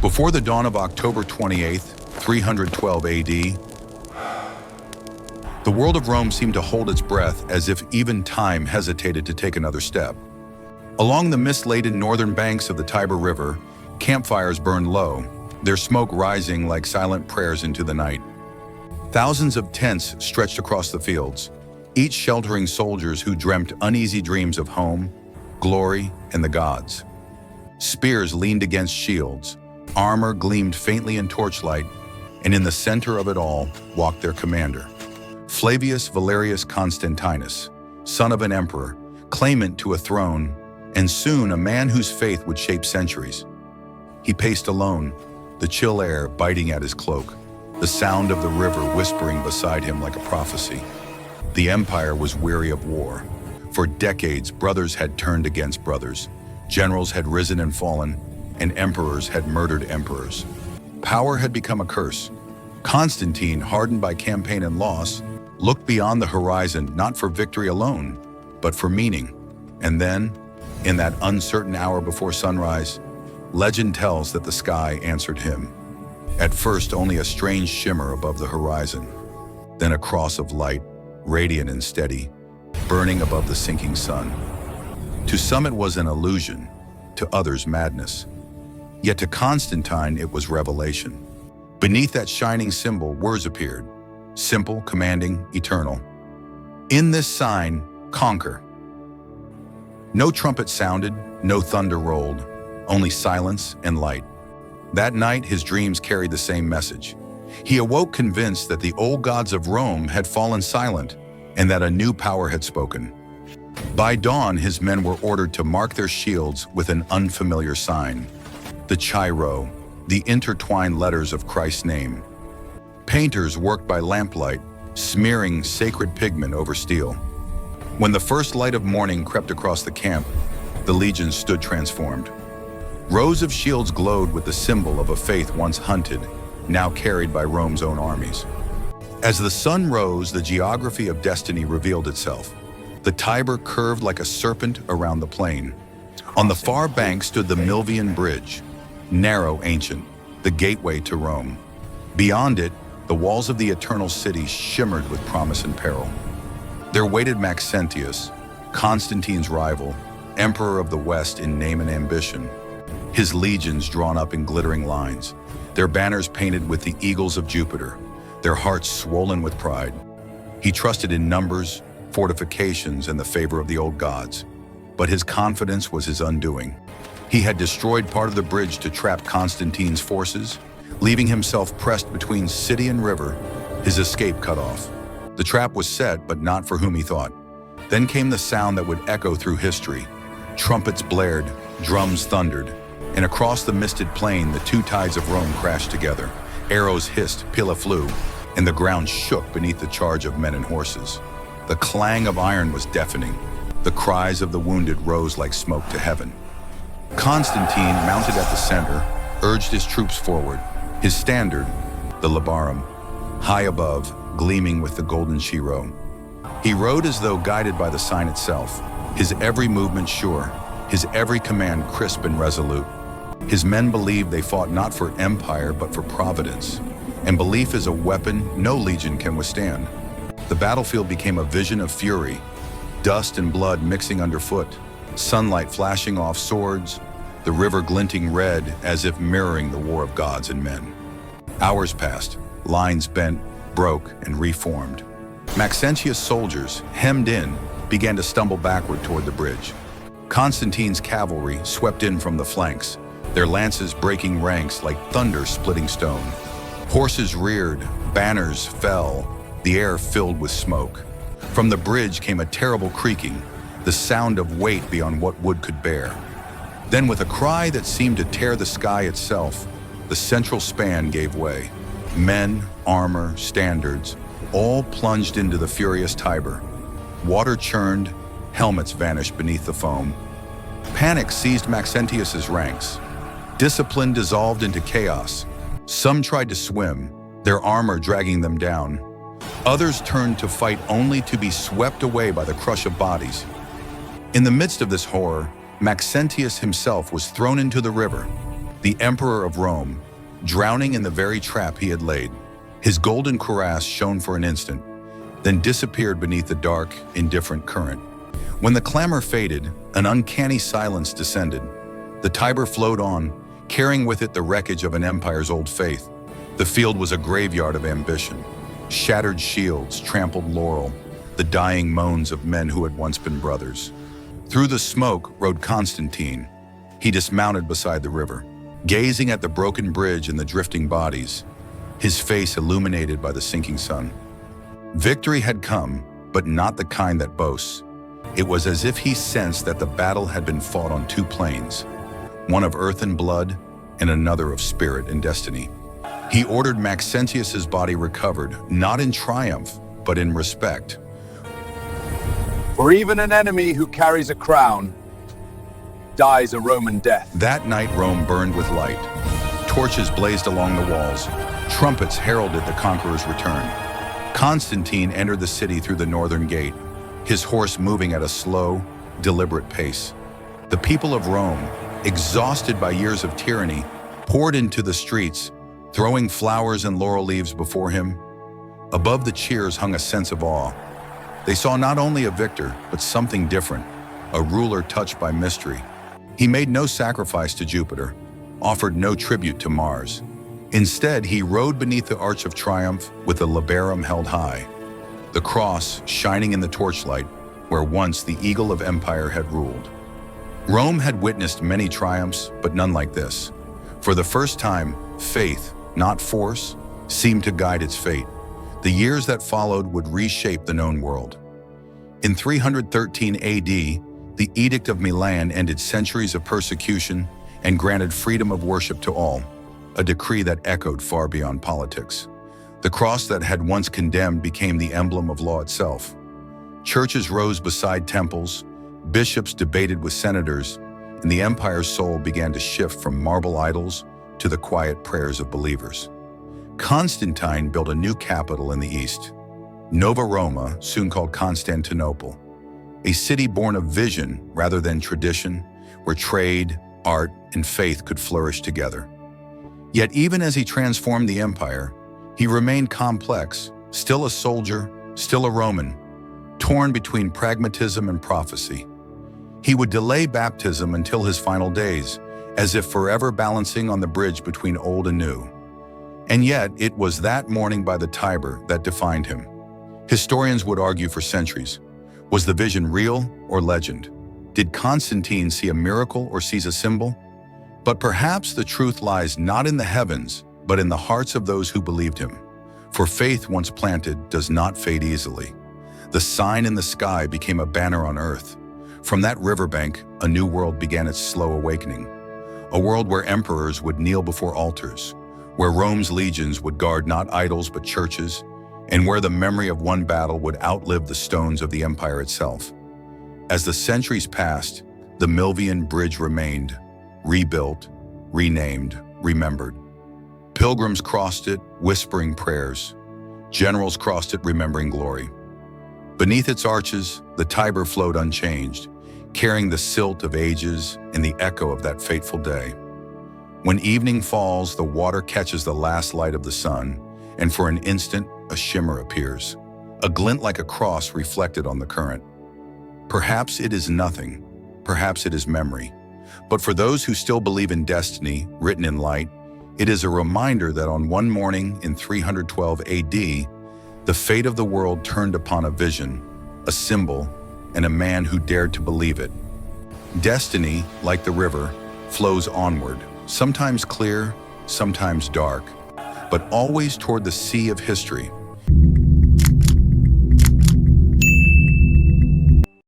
Before the dawn of October 28th, 312 AD, the world of Rome seemed to hold its breath as if even time hesitated to take another step. Along the mist-laden northern banks of the Tiber River, campfires burned low, their smoke rising like silent prayers into the night. Thousands of tents stretched across the fields, each sheltering soldiers who dreamt uneasy dreams of home, glory, and the gods. Spears leaned against shields, armor gleamed faintly in torchlight, and in the center of it all walked their commander, Flavius Valerius Constantinus, son of an emperor, claimant to a throne, and soon a man whose faith would shape centuries. He paced alone, the chill air biting at his cloak, the sound of the river whispering beside him like a prophecy. The empire was weary of war. For decades, brothers had turned against brothers, generals had risen and fallen, and emperors had murdered emperors. Power had become a curse. Constantine, hardened by campaign and loss, looked beyond the horizon not for victory alone, but for meaning. And then, in that uncertain hour before sunrise, legend tells that the sky answered him. At first, only a strange shimmer above the horizon, then a cross of light, radiant and steady, burning above the sinking sun. To some it was an illusion, to others madness. Yet to Constantine it was revelation. Beneath that shining symbol, words appeared, simple, commanding, eternal. In this sign, conquer. No trumpet sounded, no thunder rolled, only silence and light. That night, his dreams carried the same message. He awoke convinced that the old gods of Rome had fallen silent and that a new power had spoken. By dawn, his men were ordered to mark their shields with an unfamiliar sign, the Chi-Rho, the intertwined letters of Christ's name. Painters worked by lamplight, smearing sacred pigment over steel. When the first light of morning crept across the camp, the legions stood transformed. Rows of shields glowed with the symbol of a faith once hunted, now carried by Rome's own armies. As the sun rose, the geography of destiny revealed itself. The Tiber curved like a serpent around the plain. On the far bank stood the Milvian Bridge, narrow, ancient, the gateway to Rome. Beyond it, the walls of the eternal city shimmered with promise and peril. There waited Maxentius, Constantine's rival, emperor of the West in name and ambition. His legions drawn up in glittering lines, their banners painted with the eagles of Jupiter, their hearts swollen with pride. He trusted in numbers, fortifications, and the favor of the old gods. But his confidence was his undoing. He had destroyed part of the bridge to trap Constantine's forces, leaving himself pressed between city and river, his escape cut off. The trap was set, but not for whom he thought. Then came the sound that would echo through history. Trumpets blared, drums thundered, and across the misted plain, the two tides of Rome crashed together. Arrows hissed, pilla flew, and the ground shook beneath the charge of men and horses. The clang of iron was deafening. The cries of the wounded rose like smoke to heaven. Constantine, mounted at the center, urged his troops forward. His standard, the labarum, high above, gleaming with the golden Chi-Rho. He rode as though guided by the sign itself, his every movement sure, his every command crisp and resolute. His men believed they fought not for empire but for providence, and belief is a weapon no legion can withstand. The battlefield became a vision of fury, dust and blood mixing underfoot, sunlight flashing off swords, the river glinting red as if mirroring the war of gods and men. Hours passed, lines bent, broke, and reformed. Maxentius' soldiers, hemmed in, began to stumble backward toward the bridge. Constantine's cavalry swept in from the flanks, their lances breaking ranks like thunder splitting stone. Horses reared, banners fell, the air filled with smoke. From the bridge came a terrible creaking, the sound of weight beyond what wood could bear. Then with a cry that seemed to tear the sky itself, the central span gave way. Men, armor, standards, all plunged into the furious Tiber. Water churned, helmets vanished beneath the foam. Panic seized Maxentius's ranks. Discipline dissolved into chaos. Some tried to swim, their armor dragging them down. Others turned to fight only to be swept away by the crush of bodies. In the midst of this horror, Maxentius himself was thrown into the river. the emperor of Rome, drowning in the very trap he had laid. His golden cuirass shone for an instant, then disappeared beneath the dark, indifferent current. When the clamor faded, an uncanny silence descended. The Tiber flowed on, carrying with it the wreckage of an empire's old faith. The field was a graveyard of ambition. Shattered shields, trampled laurel, the dying moans of men who had once been brothers. Through the smoke rode Constantine. He dismounted beside the river, gazing at the broken bridge and the drifting bodies, his face illuminated by the sinking sun. Victory had come, but not the kind that boasts. It was as if he sensed that the battle had been fought on two planes, one of earth and blood, and another of spirit and destiny. He ordered Maxentius's body recovered, not in triumph, but in respect. For even an enemy who carries a crown dies a Roman death. That night Rome burned with light. Torches blazed along the walls. Trumpets heralded the conqueror's return. Constantine entered the city through the northern gate, his horse moving at a slow, deliberate pace. The people of Rome, exhausted by years of tyranny, poured into the streets, throwing flowers and laurel leaves before him. Above the cheers hung a sense of awe. They saw not only a victor, but something different, a ruler touched by mystery. He made no sacrifice to Jupiter, offered no tribute to Mars. Instead, he rode beneath the Arch of Triumph with the labarum held high, the cross shining in the torchlight where once the eagle of empire had ruled. Rome had witnessed many triumphs, but none like this. For the first time, faith, not force, seemed to guide its fate. The years that followed would reshape the known world. In 313 AD, the Edict of Milan ended centuries of persecution and granted freedom of worship to all, a decree that echoed far beyond politics. The cross that had once condemned became the emblem of law itself. Churches rose beside temples, bishops debated with senators, and the empire's soul began to shift from marble idols to the quiet prayers of believers. Constantine built a new capital in the east, Nova Roma, soon called Constantinople, a city born of vision rather than tradition, where trade, art, and faith could flourish together. Yet even as he transformed the empire, he remained complex, still a soldier, still a Roman, torn between pragmatism and prophecy. He would delay baptism until his final days, as if forever balancing on the bridge between old and new. And yet, it was that morning by the Tiber that defined him. Historians would argue for centuries. Was the vision real or legend? Did Constantine see a miracle or seize a symbol? But perhaps the truth lies not in the heavens, but in the hearts of those who believed him. For faith once planted does not fade easily. The sign in the sky became a banner on earth. From that riverbank, a new world began its slow awakening. A world where emperors would kneel before altars, where Rome's legions would guard not idols but churches, and where the memory of one battle would outlive the stones of the empire itself. As the centuries passed, the Milvian Bridge remained, rebuilt, renamed, remembered. Pilgrims crossed it, whispering prayers. Generals crossed it, remembering glory. Beneath its arches, the Tiber flowed unchanged, carrying the silt of ages and the echo of that fateful day. When evening falls, the water catches the last light of the sun, and for an instant, a shimmer appears, a glint like a cross reflected on the current. Perhaps it is nothing, perhaps it is memory. But for those who still believe in destiny, written in light, it is a reminder that on one morning in 312 AD, the fate of the world turned upon a vision, a symbol, and a man who dared to believe it. Destiny, like the river, flows onward, sometimes clear, sometimes dark, but always toward the sea of history.